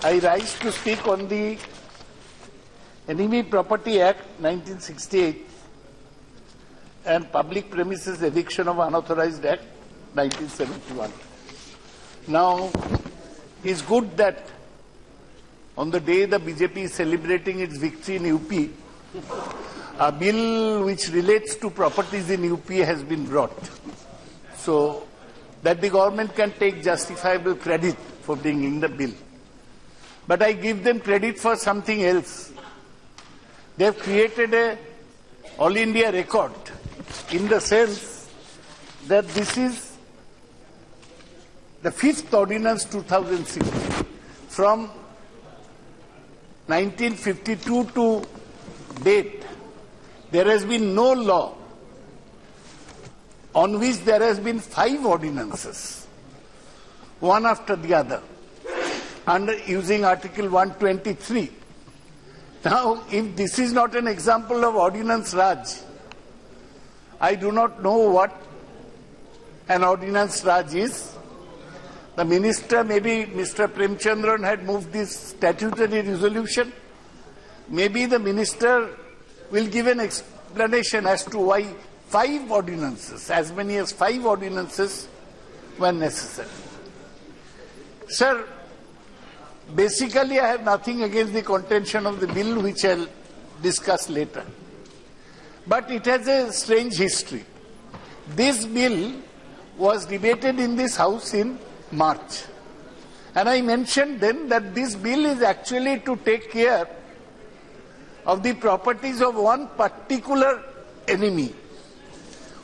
I rise to speak on the Enemy Property Act 1968 and Public Premises Eviction of Unauthorized Act 1971. Now, it's good that on the day the BJP is celebrating its victory in UP, a bill which relates to properties in UP has been brought, so that the government can take justifiable credit for bringing the bill. But I give them credit for something else. They have created a all India record in the sense that this is the 5th ordinance 2006. From 1952 to date, there has been no law on which there has been 5 ordinances, one after the other, under using Article 123. Now, if this is not an example of Ordinance Raj, I do not know what an Ordinance Raj is. The minister, maybe Mr. Premchandran, had moved this statutory resolution. Maybe the minister will give an explanation as to why 5 ordinances, as many as 5 ordinances were necessary. Sir, basically I have nothing against the contention of the bill, which I'll discuss later. But it has a strange history. This bill was debated in this House in March. And I mentioned then that this bill is actually to take care of the properties of one particular enemy.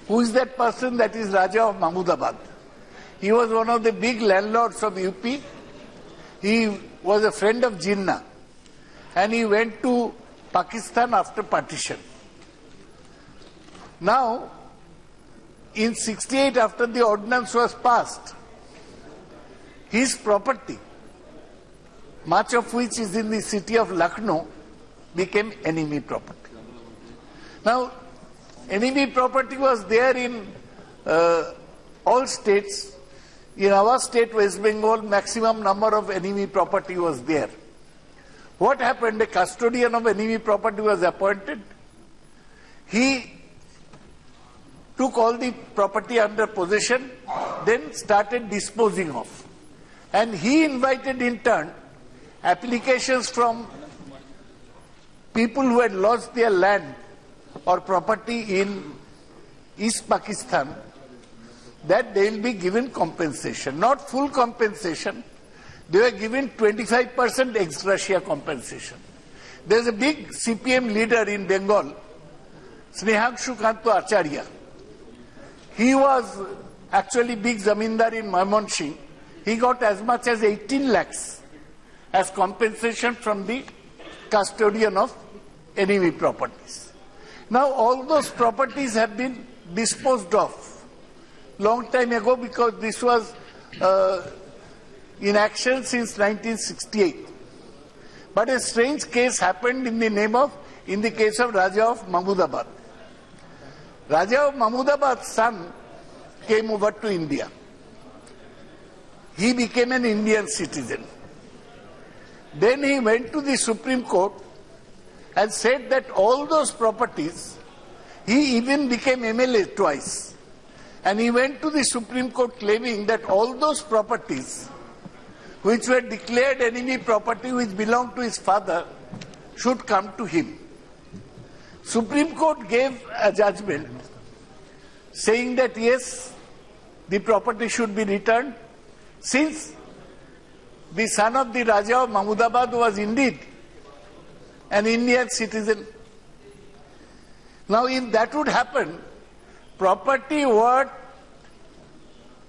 Who is that person? That is Raja of Mahmudabad. He was one of the big landlords of UP. He was a friend of Jinnah. And he went to Pakistan after partition. Now, in 68, after the ordinance was passed, his property, much of which is in the city of Lucknow, became enemy property. Now, enemy property was there in all states. In our state, West Bengal, maximum number of enemy property was there. What happened? A custodian of enemy property was appointed. He took all the property under possession, then started disposing of. And he invited in turn applications from people who had lost their land or property in East Pakistan, that they will be given compensation. Not full compensation. They were given 25% ex gratia compensation. There is a big CPM leader in Bengal, Snehanshu Kanto Acharya. He was actually big zamindar in Mymensingh. He got as much as 18 lakhs as compensation from the custodian of enemy properties. Now all those properties have been disposed of long time ago, because this was in action since 1968. But a strange case happened in the case of Raja of Mahmudabad. Raja of Mahmudabad's son came over to India. He became an Indian citizen. Then he went to the Supreme Court and said that all those properties, he even became MLA twice. And he went to the Supreme Court claiming that all those properties which were declared enemy property, which belonged to his father, should come to him. Supreme Court gave a judgment saying that yes, the property should be returned, since the son of the Raja of Mahmudabad was indeed an Indian citizen. Now, if that would happen, property worth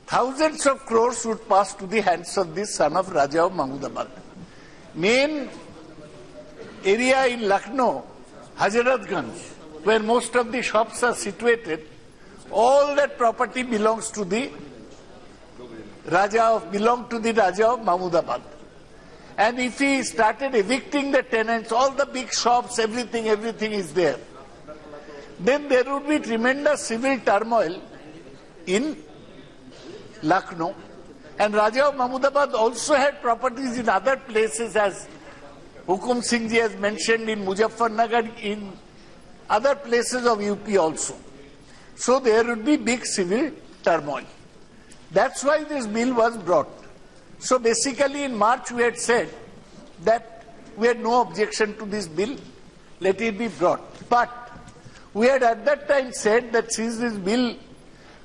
thousands of crores would pass to the hands of this son of Raja of Mahmudabad. Main area in Lucknow, Hazratganj, where most of the shops are situated, all that property belongs to the Raja of Mahmudabad. And if he started evicting the tenants, all the big shops, everything is there, then there would be tremendous civil turmoil in Lucknow, And Raja of Mahmudabad also had properties in other places, as Hukum Singh ji has mentioned, in Muzaffarnagar, in other places of UP also. So there would be big civil turmoil. That's why this bill was brought. So basically in March we had said that we had no objection to this bill, let it be brought. But we had at that time said that since this bill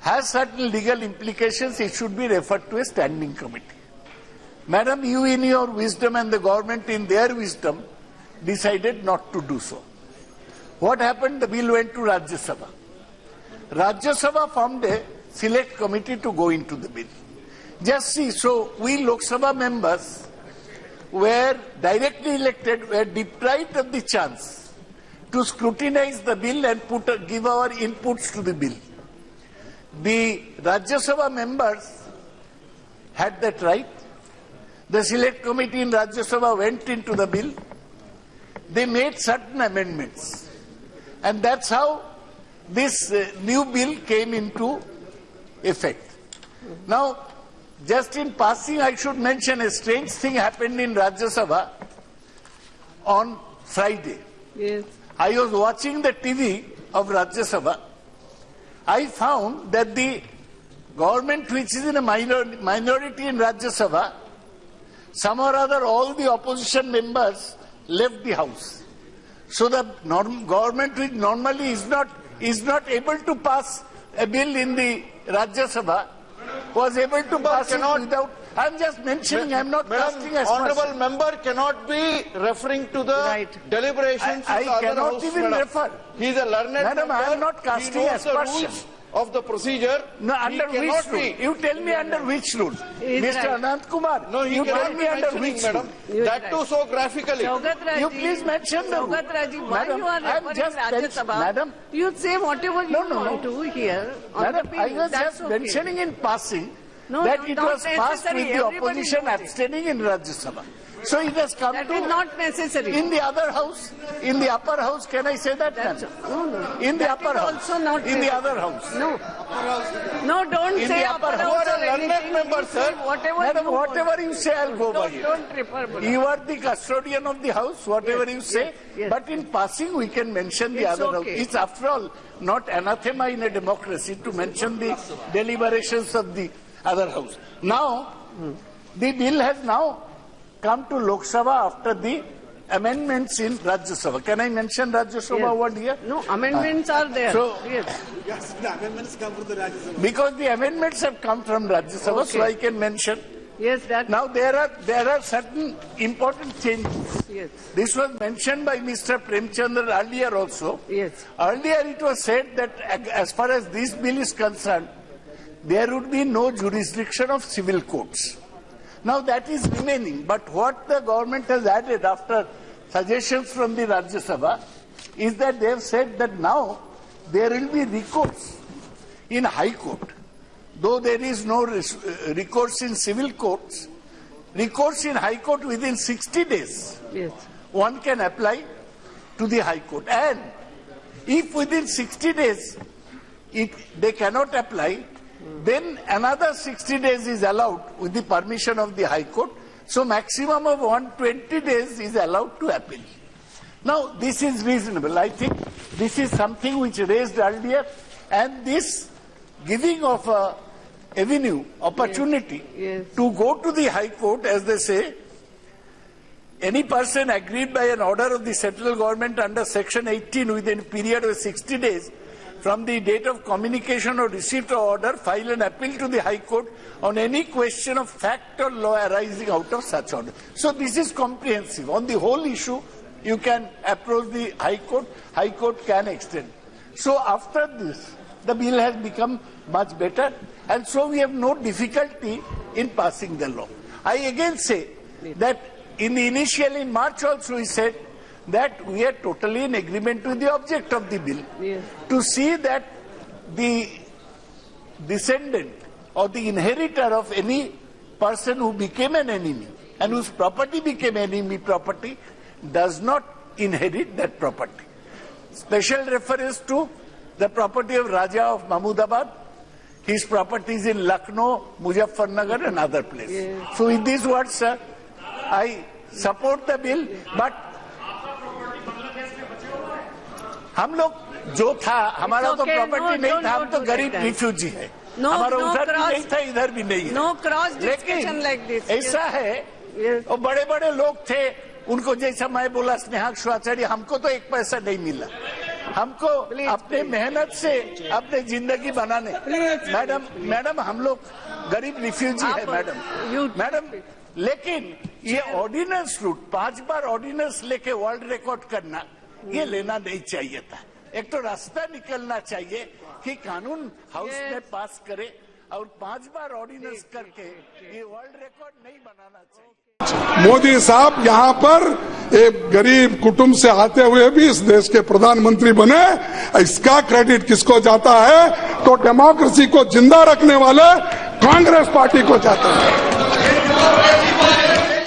has certain legal implications, it should be referred to a standing committee. Madam, you in your wisdom and the government in their wisdom decided not to do so. What happened? The bill went to Rajya Sabha. Rajya Sabha formed a select committee to go into the bill. Just see, so we Lok Sabha members were directly elected, were deprived of the chance to scrutinize the bill and give our inputs to the bill. The Rajya Sabha members had that right. The select committee in Rajya Sabha went into the bill. They made certain amendments. And that's how this new bill came into effect. Now, just in passing, I should mention a strange thing happened in Rajya Sabha on Friday. Yes. I was watching the TV of Rajya Sabha. I found that the government, which is in a minority in Rajya Sabha, somehow or other all the opposition members left the house. So the government, which normally is not able to pass a bill in the Rajya Sabha, was able to pass it without. I'm just mentioning, I'm not casting as Honorable member cannot be referring to the deliberations I of the other cannot house, even refer. He is a learned Madam, member. I am not casting He knows the aspersion. rules of the procedure. No, under which rule? You tell me under which rule? Mr. Anant Kumar, No, he you cannot tell be me under mentioning, which madam. rule? That too so graphically. You please mention the rule. Saugata, why Madam, you are I'm referring just Rajya Sabha? Madam, You say whatever you No. want to here. On Madam, the I bill. was That's just okay. mentioning in passing No, that no, it not was passed with necessary. the Everybody opposition knows it. abstaining in Rajya Sabha. So it has come That to is not necessary. in the other house, in the upper house. Can I say that? That's, Madam? no. In the That upper is house, also not in the necessary. other house. No. No, don't In say the upper upper house. house You are or a learned anything. member, You say sir. Whatever Madam, you whatever want. you say, I'll go by it. Don't refer. You are the custodian of the house, whatever Yes, you say, yes, yes. but in passing we can mention the It's other okay. house. It's after all not anathema in a democracy to mention the deliberations of the other house. Now, the bill has now come to Lok Sabha after the amendments in Rajya Sabha. Can I mention Rajya Sabha Yes. word here? No, amendments are there. So- Yes. Yes, the amendments come from the Rajya Sabha. Because the amendments have come from Rajya Sabha, so Okay. I can mention. Yes, that. Now there are certain important changes. Yes. This was mentioned by Mr. Premchandra earlier also. Yes. Earlier it was said that as far as this bill is concerned, there would be no jurisdiction of civil courts. Now that is remaining, but what the government has added after suggestions from the Rajya Sabha is that they have said that now there will be recourse in High Court. Though there is no recourse in civil courts, recourse in High Court within 60 days, Yes. one can apply to the High Court. And if within 60 days they cannot apply, then another 60 days is allowed with the permission of the High Court. So maximum of 120 days is allowed to appeal. Now this is reasonable. I think this is something which raised earlier, and this giving of a avenue, opportunity Yes. to go to the High Court, as they say, any person aggrieved by an order of the central government under Section 18 within a period of 60 days from the date of communication or receipt of order, file an appeal to the High Court on any question of fact or law arising out of such order. So this is comprehensive. On the whole issue, you can approach the High Court. High Court can extend. So after this, the bill has become much better, and so we have no difficulty in passing the law. I again say that in March also we said that we are totally in agreement with the object of the bill. Yes. To see that the descendant or the inheritor of any person who became an enemy and whose property became enemy property does not inherit that property. Special reference to the property of Raja of Mahmudabad. His property is in Lucknow, Muzaffarnagar and other places. So with these words, sir, I support the bill, but हम लोग जो था हमारा तो okay. Property नहीं था, हम तो गरीब रिफ्यूजी है, हमारा उधर भी नहीं था, इधर भी नहीं है। No cross discussion लेकिन like this. ऐसा है, और बड़े बड़े लोग थे, उनको जैसा मैं बोला स्नेहक शिवाचार्य, हमको तो एक पैसा नहीं मिला, हमको अपने मेहनत से अपने जिंदगी बनाने। मैडम हम लोग गरीब रिफ्यूजी है मैडम, लेकिन ये ऑर्डिनेंस रूट 5 बार ऑर्डिनेंस लेके वर्ल्ड रिकॉर्ड करना, ये लेना नहीं चाहिए था। एक तो रास्ता निकलना चाहिए कि कानून हाउस में पास करे, और 5 बार ऑर्डिनेंस करके ये वर्ल्ड रिकॉर्ड नहीं बनाना चाहिए। मोदी साहब यहाँ पर एक गरीब कुटुंब से आते हुए भी इस देश के प्रधानमंत्री बने, इसका क्रेडिट किसको जाता है? तो डेमोक्रेसी को जिंदा रखने वाले कांग्रेस पार्टी को जाता है।